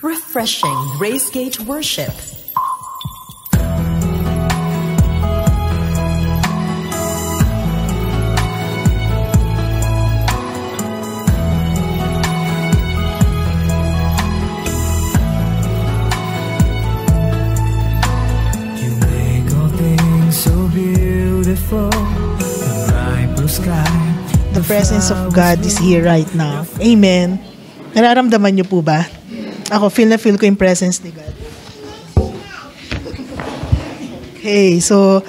Refreshing Gracegate Worship. The presence of God is here right now. Amen. Nararamdaman niyo po ba? Ako, feel ko yung presence ni God. Okay, so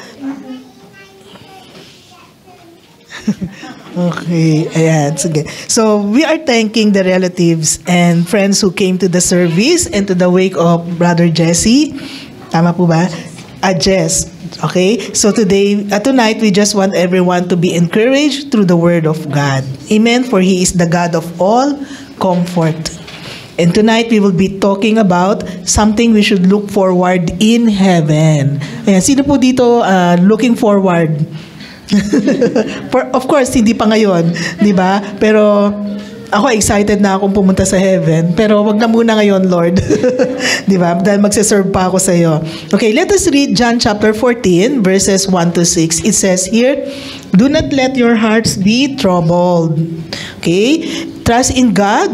okay, ayan, sige. So, we are thanking the relatives and friends who came to the service and to the wake of Brother Jesse. Tama po ba? Jess. Okay? So tonight, we just want everyone to be encouraged through the Word of God. Amen? For He is the God of all comfort. And tonight, we will be talking about something we should look forward in heaven. Ayan, sino po dito looking forward? Of course, hindi pa ngayon, di ba? Pero ako excited na akong pumunta sa heaven. Pero wag na muna ngayon, Lord. Di ba? Dahil magsiserve pa ako sa iyo. Okay, let us read John chapter 14, verses 1 to 6. It says here, "Do not let your hearts be troubled." Okay? Trust in God.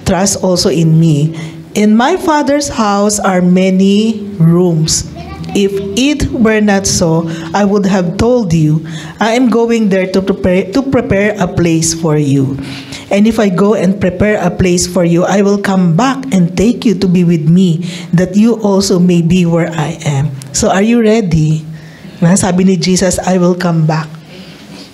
Trust also in me. In my Father's house are many rooms. If it were not so, I would have told you. I am going there to prepare a place for you. And if I go and prepare a place for you, I will come back and take you to be with me, that you also may be where I am. So are you ready? Sabi ni Jesus, I will come back.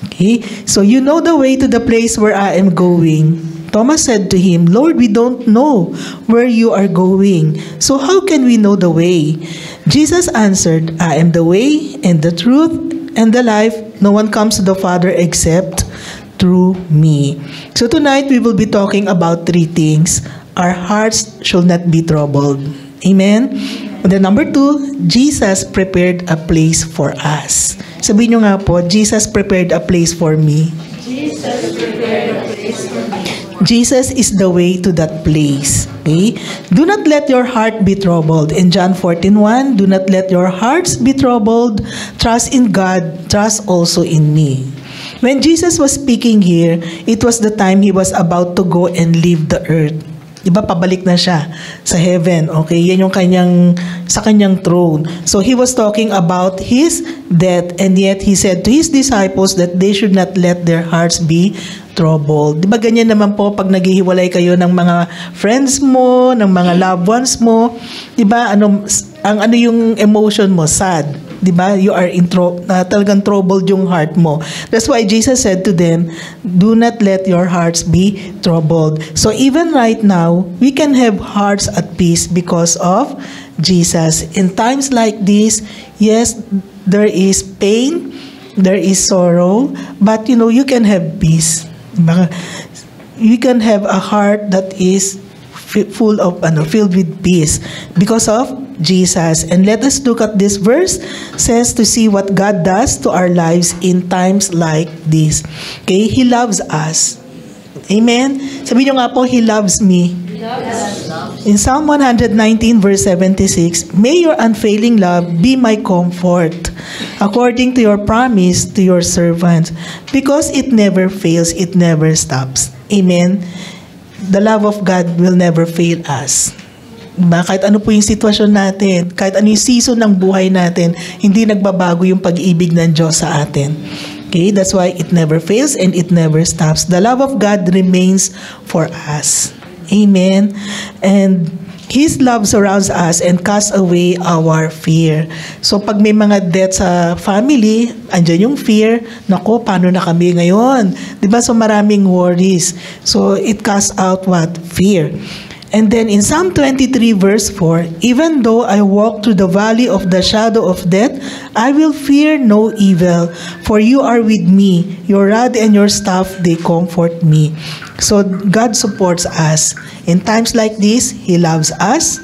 Okay? So you know the way to the place where I am going. Thomas said to him, Lord, we don't know where you are going. So how can we know the way? Jesus answered, I am the way and the truth and the life. No one comes to the Father except through me. So tonight we will be talking about three things. Our hearts should not be troubled. Amen? And then number 2, Jesus prepared a place for us. Sabihin nyo nga po, Jesus prepared a place for me. Jesus prepared a place for me. Jesus is the way to that place. Okay? Do not let your heart be troubled. In John 14:1, do not let your hearts be troubled. Trust in God. Trust also in me. When Jesus was speaking here, it was the time He was about to go and leave the earth. Diba, pabalik na siya sa heaven. Okay, yan yung sa kanyang throne. So He was talking about His death, and yet He said to His disciples that they should not let their hearts be troubled. Diba ganyan naman po pag naghihiwalay kayo ng mga friends mo, ng mga loved ones mo, diba ano yung emotion mo? Sad. Diba? You are talagang troubled yung heart mo. That's why Jesus said to them, do not let your hearts be troubled. So even right now, we can have hearts at peace because of Jesus. In times like this, yes, there is pain, there is sorrow, but you can have peace. You can have a heart that is filled with peace because of Jesus. And let us look at this verse, says to see what God does to our lives in times like this. Okay, He loves us. Amen. Sabihin nyo nga po, He loves me. In Psalm 119 verse 76, may your unfailing love be my comfort, according to your promise to your servants, because it never fails, it never stops. Amen. The love of God will never fail us. Diba? Kahit ano po yung sitwasyon natin, kahit ano yung season ng buhay natin, hindi nagbabago yung pag-ibig ng Diyos sa atin. Okay? That's why it never fails and it never stops. The love of God remains for us. Amen. And His love surrounds us and casts away our fear. So pag may mga death sa family, andyan yung fear, nako, paano na kami ngayon? Diba? So maraming worries. So it casts out what? Fear. And then in Psalm 23 verse 4, even though I walk through the valley of the shadow of death, I will fear no evil, for you are with me. Your rod and your staff, they comfort me. So God supports us. In times like this, He loves us.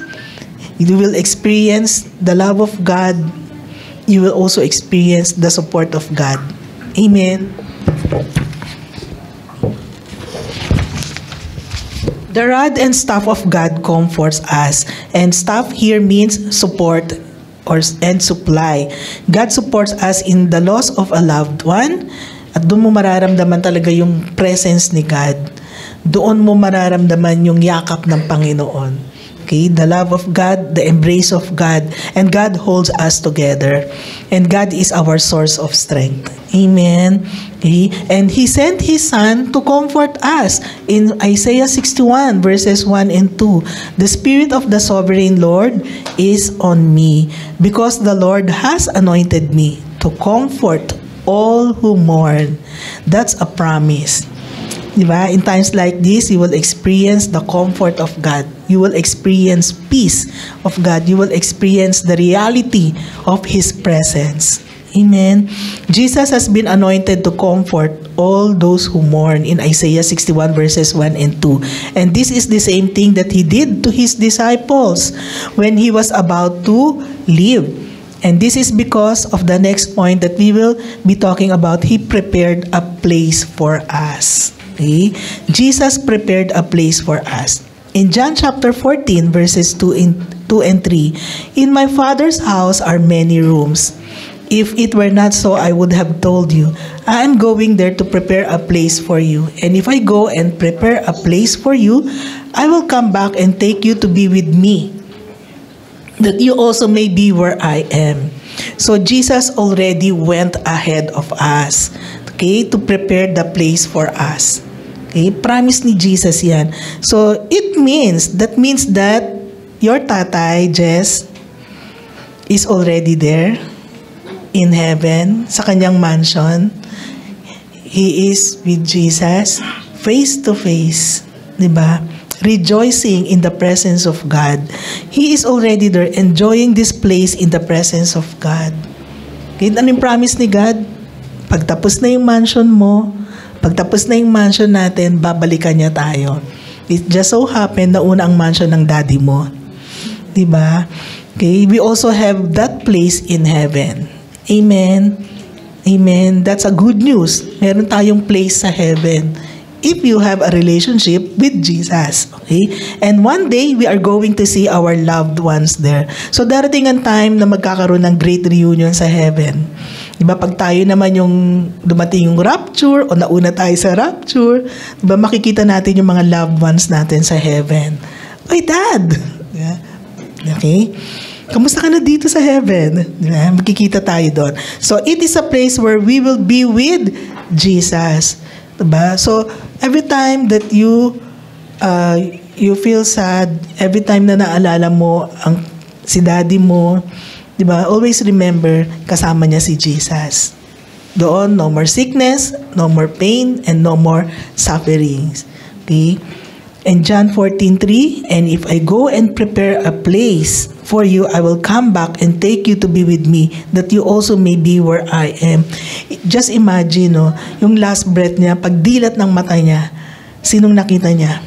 You will experience the love of God. You will also experience the support of God. Amen. The rod and staff of God comforts us. And staff here means support and supply. God supports us in the loss of a loved one. At doon mo mararamdaman talaga yung presence ni God. Doon mo mararamdaman yung yakap ng Panginoon. Okay, the love of God, the embrace of God, and God holds us together. And God is our source of strength. Amen. Okay? And He sent His Son to comfort us. In Isaiah 61 verses 1 and 2, the Spirit of the Sovereign Lord is on me, because the Lord has anointed me to comfort all who mourn. That's a promise. Diba? In times like this, you will experience the comfort of God. You will experience peace of God. You will experience the reality of His presence. Amen. Jesus has been anointed to comfort all those who mourn in Isaiah 61 verses 1 and 2. And this is the same thing that He did to His disciples when He was about to leave. And this is because of the next point that we will be talking about. He prepared a place for us. Okay? Jesus prepared a place for us. In John chapter 14 verses 2 and 3, in my Father's house are many rooms. If it were not so, I would have told you. I am going there to prepare a place for you. And if I go and prepare a place for you, I will come back and take you to be with me, that you also may be where I am. So Jesus already went ahead of us, okay, to prepare the place for us. Okay, promise ni Jesus yan. So that means that your tatay, Jess, is already there in heaven, sa kanyang mansion. He is with Jesus, face to face, diba? Rejoicing in the presence of God. He is already there, enjoying this place in the presence of God. Okay, ano yung promise ni God? Pagtapos na yung mansion mo, pagtapos na yung mansion natin, babalikan niya tayo. It just so happened na una ang mansion ng daddy mo. Diba? Okay, we also have that place in heaven. Amen. Amen. That's a good news. Meron tayong place sa heaven if you have a relationship with Jesus. Okay? And one day, we are going to see our loved ones there. So, darating ang time na magkakaroon ng great reunion sa heaven. Diba, pag tayo naman yung dumating yung rapture o nauna tayo sa rapture, diba, makikita natin yung mga loved ones natin sa heaven. Oy, Dad! Yeah. Okay? Kamusta ka na dito sa heaven? Diba? Magkikita tayo doon. So, it is a place where we will be with Jesus. Diba? So, every time that you feel sad, every time na naalala mo si daddy mo, diba? Always remember, kasama niya si Jesus. Doon, no more sickness, no more pain, and no more sufferings. Okay? And John 14:3, and if I go and prepare a place for you, I will come back and take you to be with me, that you also may be where I am. Just imagine, no, yung last breath niya, pagdilat ng mata niya, sinong nakita niya?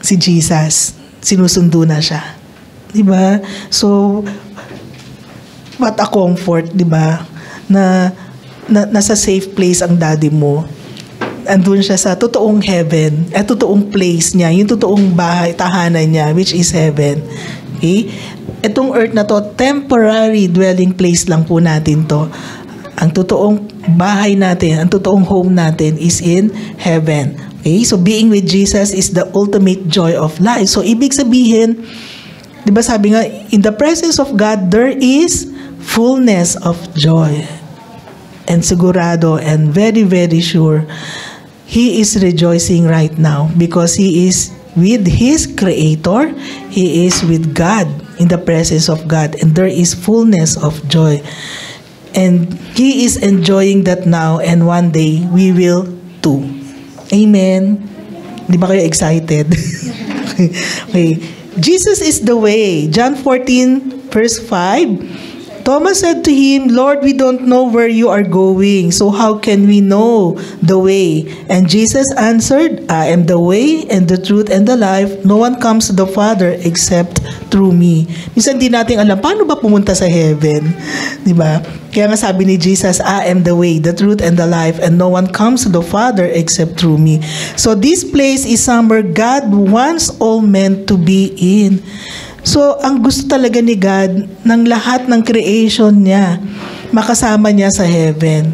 Si Jesus. Sinusundo na siya. Diba? So, what a comfort, diba? Na nasa safe place ang daddy mo. Andun siya sa totoong heaven, at totoong place niya, yung totoong bahay, tahanan niya, which is heaven. Okay? Itong earth na to, temporary dwelling place lang po natin to. Ang totoong bahay natin, ang totoong home natin is in heaven. Okay? So, being with Jesus is the ultimate joy of life. So, ibig sabihin, di ba sabi nga, in the presence of God, there is fullness of joy. And sigurado and very, very sure, He is rejoicing right now because He is with His Creator. He is with God, in the presence of God, and there is fullness of joy. And He is enjoying that now, and one day, we will too. Amen. Di ba kayo excited? Okay. Jesus is the way. John 14 verse 5 Thomas said to him, Lord, we don't know where you are going, so how can we know the way? And Jesus answered, I am the way and the truth and the life. No one comes to the Father except through me. Minsan di natin alam, paano ba pumunta sa heaven? Diba? Kaya nga sabi ni Jesus, I am the way, the truth, and the life, and no one comes to the Father except through me. So this place is somewhere God wants all men to be in. So, ang gusto talaga ni God ng lahat ng creation niya, makasama niya sa heaven.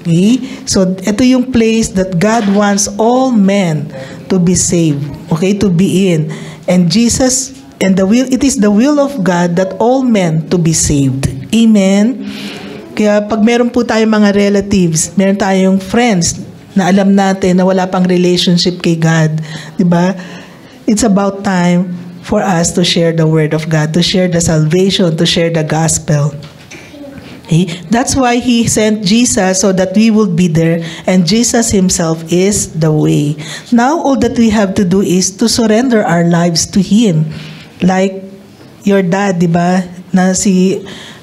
Okay? So, ito yung place that God wants all men to be saved. Okay? To be in. And Jesus, and it is the will of God that all men to be saved. Amen? Kaya pag meron po tayong mga relatives, meron tayong friends na alam natin na wala pang relationship kay God, di ba? It's about time for us to share the word of God, to share the salvation, to share the gospel. Okay? That's why He sent Jesus, so that we would be there, and Jesus Himself is the way. Now, all that we have to do is to surrender our lives to Him. Like your dad, di ba?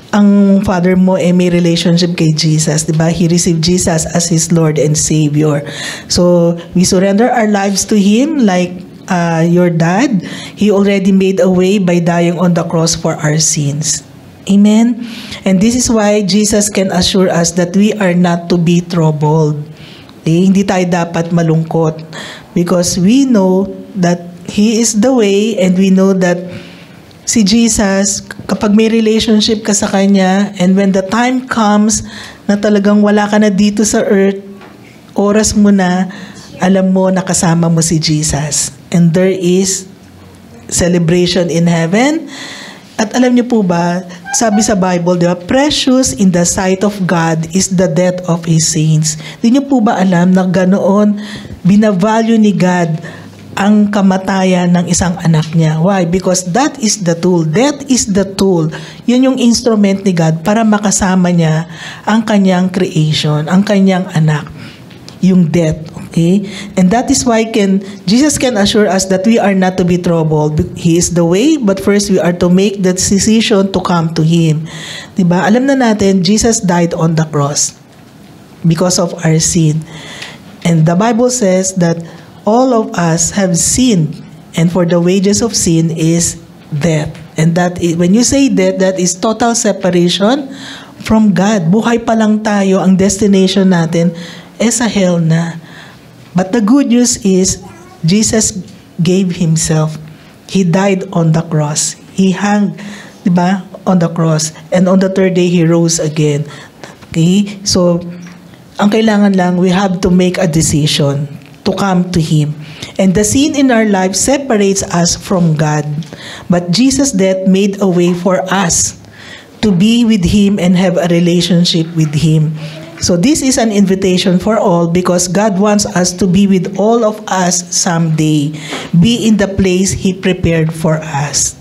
Ang father mo may relationship kay Jesus, di ba? He received Jesus as His Lord and Savior. So, we surrender our lives to Him like your dad. He already made a way by dying on the cross for our sins. Amen? And this is why Jesus can assure us that we are not to be troubled. Okay? Hindi tayo dapat malungkot, because we know that He is the way, and we know that si Jesus, kapag may relationship ka sa Kanya, and when the time comes na talagang wala ka na dito sa earth, oras mo na, alam mo na kasama mo si Jesus. And there is celebration in heaven. At alam niyo po ba, sabi sa Bible, di ba, precious in the sight of God is the death of His saints. Di niyo po ba alam na ganoon, binavalue ni God ang kamatayan ng isang anak niya? Why? Because that is the tool. Death is the tool. Yun yung instrument ni God para makasama niya ang kanyang creation, ang kanyang anak. Yung death. Okay? And that is why Jesus can assure us that we are not to be troubled. He is the way, but first we are to make the decision to come to Him. Diba? Alam na natin, Jesus died on the cross because of our sin. And the Bible says that all of us have sinned, and for the wages of sin is death. And that is, when you say death, that is total separation from God. Buhay pa lang tayo, ang destination natin sa hell na. But the good news is, Jesus gave Himself. He died on the cross. He hung, di ba, on the cross. And on the third day, He rose again. Okay? So, ang kailangan lang, we have to make a decision to come to Him. And the sin in our life separates us from God. But Jesus' death made a way for us to be with Him and have a relationship with Him. So this is an invitation for all, because God wants us to be with all of us someday. Be in the place He prepared for us.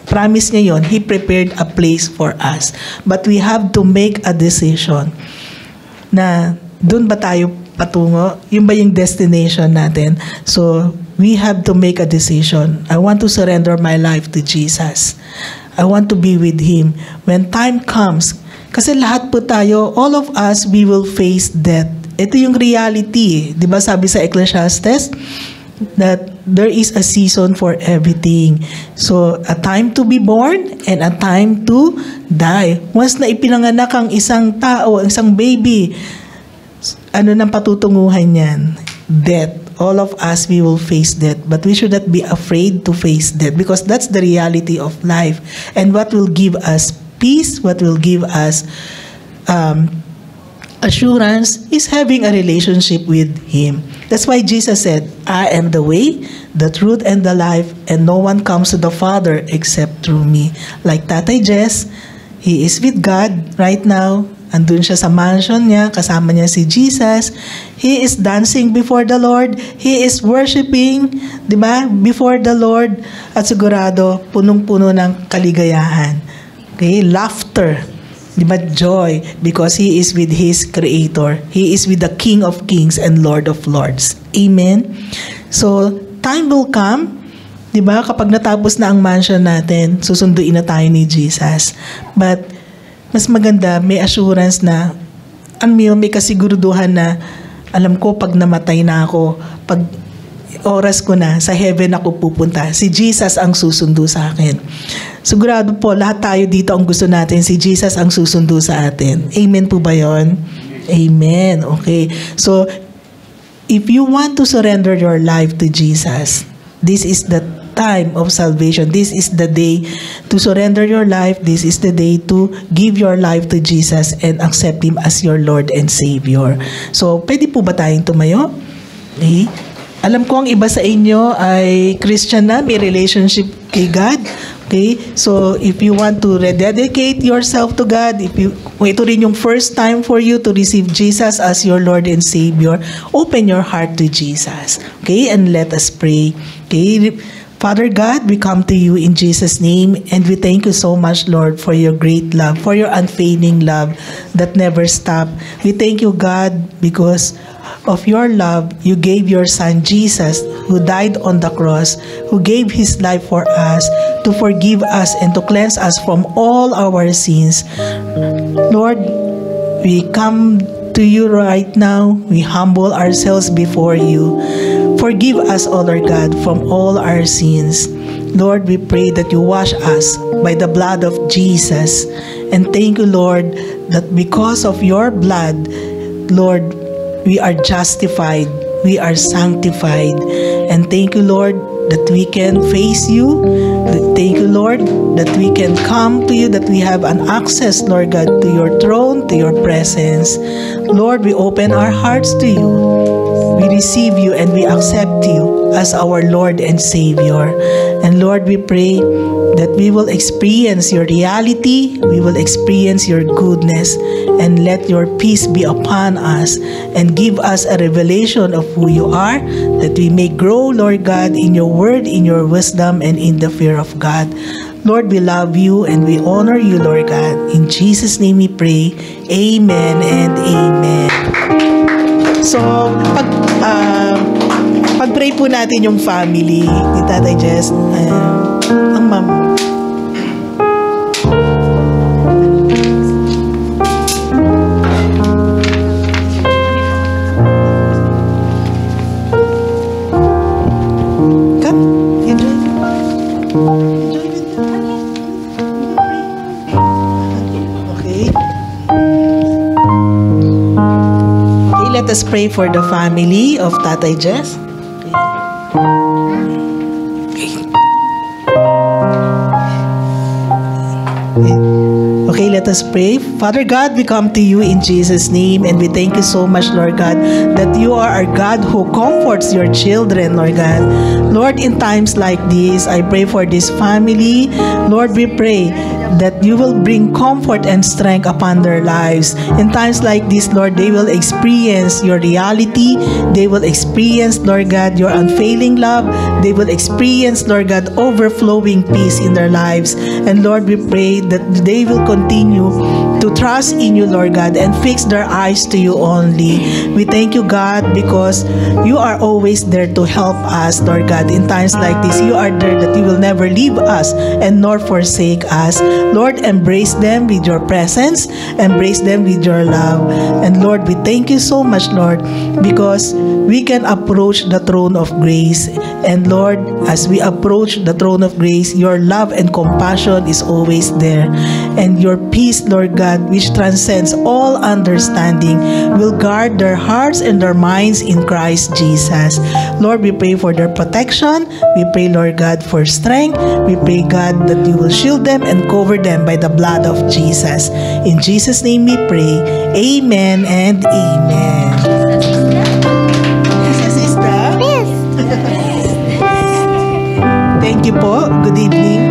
Promise niya yun. He prepared a place for us. But we have to make a decision na doon ba tayo patungo? Yun ba yung destination natin? So we have to make a decision. I want to surrender my life to Jesus. I want to be with Him. When time comes, kasi lahat po tayo, all of us, we will face death. Ito yung reality. Di ba sabi sa Ecclesiastes that there is a season for everything. So, a time to be born and a time to die. Once na ipinanganak ang isang tao, isang baby, ano nang patutunguhan niyan? Death. All of us, we will face death. But we should not be afraid to face death, because that's the reality of life. And what will give us peace, what will give us assurance, is having a relationship with Him. That's why Jesus said, I am the way, the truth, and the life, and no one comes to the Father except through me. Like Tatay Jess, he is with God right now. Andun siya sa mansion niya, kasama niya si Jesus. He is dancing before the Lord. He is worshiping, di ba, before the Lord. At sigurado, punong-puno ng kaligayahan. Okay, laughter, di ba, joy, because he is with his Creator. He is with the King of Kings and Lord of Lords. Amen? So, time will come, di ba, kapag natapos na ang mansion natin, susunduin na tayo ni Jesus. But, mas maganda may assurance na may kasiguruduhan na alam ko pag namatay na ako, pag oras ko na, sa heaven ako pupunta. Si Jesus ang susundo sa akin. Sigurado po, lahat tayo dito ang gusto natin, si Jesus ang susundo sa atin. Amen po ba yun? Amen. Okay. So, if you want to surrender your life to Jesus, this is the time of salvation. This is the day to surrender your life. This is the day to give your life to Jesus and accept Him as your Lord and Savior. So, pwede po ba tayong tumayo? Okay. Alam ko ang iba sa inyo ay Christian na, may relationship kay God. Okay? So, if you want to rededicate yourself to God, kung ito rin yung first time for you to receive Jesus as your Lord and Savior, open your heart to Jesus. Okay? And let us pray. Okay? Father God, we come to you in Jesus' name, and we thank you so much, Lord, for your great love, for your unfailing love that never stops. We thank you, God, because of your love, you gave your Son Jesus, who died on the cross, who gave His life for us, to forgive us and to cleanse us from all our sins. Lord, we come to you right now. We humble ourselves before you. Forgive us, O Lord God, from all our sins. Lord, we pray that you wash us by the blood of Jesus. And thank you, Lord, that because of your blood, Lord, we are justified, we are sanctified. And thank you, Lord, that we can face you. Thank you, Lord, that we can come to you, that we have an access, Lord God, to your throne, to your presence. Lord, we open our hearts to you. We receive you and we accept you as our Lord and Savior. And Lord, we pray that we will experience your reality, we will experience your goodness, and let your peace be upon us and give us a revelation of who you are, that we may grow, Lord God, in your word, in your wisdom, and in the fear of God. Lord, we love you and we honor you, Lord God. In Jesus' name we pray. Amen and amen. So, pag-pray po natin yung family ni Tatay Jess, ang mom. Come, enjoy. Okay. Let us pray for the family of Tatay Jess. Okay, let us pray. Father God, we come to you in Jesus' name, and we thank you so much, Lord God, that you are our God who comforts your children, Lord God. Lord, in times like this, I pray for this family. Lord, we pray that you will bring comfort and strength upon their lives. In times like this, Lord, they will experience your reality. They will experience, Lord God, your unfailing love. They will experience, Lord God, overflowing peace in their lives. And Lord, we pray that they will continue to trust in you, Lord God, and fix their eyes to you only. We thank you, God, because you are always there to help us, Lord God. In times like this, you are there, that you will never leave us and nor forsake us. Lord, embrace them with your presence, embrace them with your love. And Lord, we thank you so much, Lord, because we can approach the throne of grace. And Lord, as we approach the throne of grace, your love and compassion is always there. And your peace, Lord God, which transcends all understanding, will guard their hearts and their minds in Christ Jesus. Lord, we pray for their protection. We pray, Lord God, for strength. We pray, God, that you will shield them and cover them by the blood of Jesus. In Jesus' name we pray. Amen and amen. Thank you po. Good evening.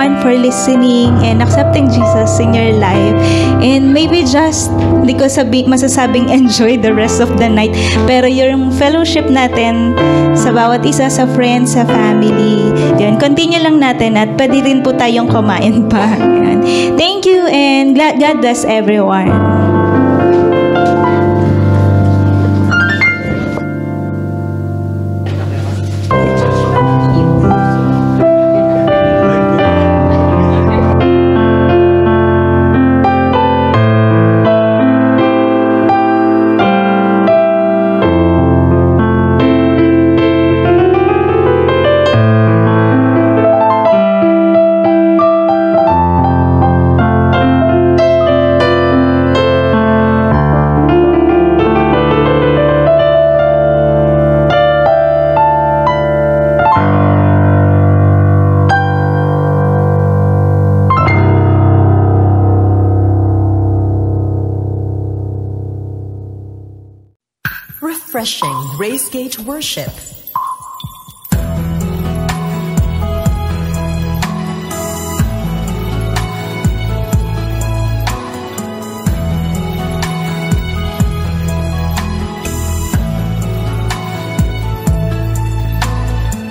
everyone for listening and accepting Jesus in your life. And maybe just, hindi ko masasabing enjoy the rest of the night, pero yung fellowship natin sa bawat isa, sa friends, sa family, yun, continue lang natin at pwede rin po tayong kumain pa. Yun. Thank you and God bless everyone. Refreshing Gracegate Worship.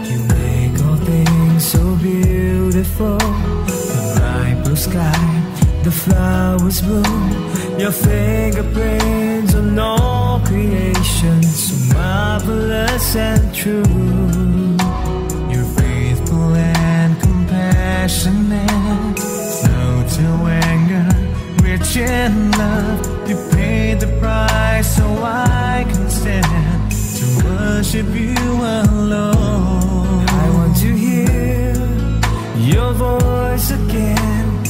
You make all things so beautiful. The bright blue sky, the flowers bloom. Your fingerprints on all creation, so marvelous and true. You're faithful and compassionate, slow to anger, rich in love. You paid the price so I can stand to worship you alone. I want to hear your voice again,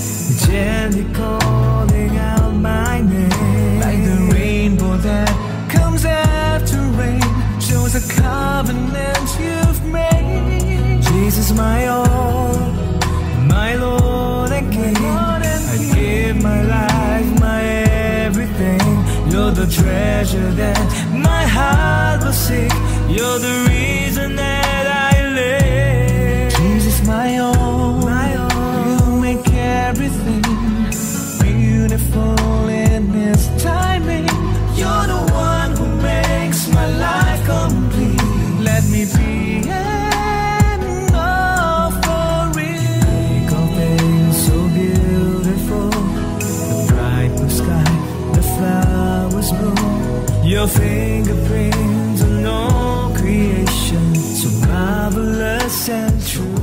gently calling out my name, like the rainbow that comes after rain, shows a covenant you've made. Jesus, my all, my Lord and King, I give my life, my everything. You're the treasure that my heart will seek. You're the reason that I live. Jesus, my all, you make everything beautiful in His timing. You're the one who makes my life complete. Let me be an offering. Make all things so beautiful. The bright blue sky, the flowers bloom. Your fingerprints on all creation, so marvelous and true.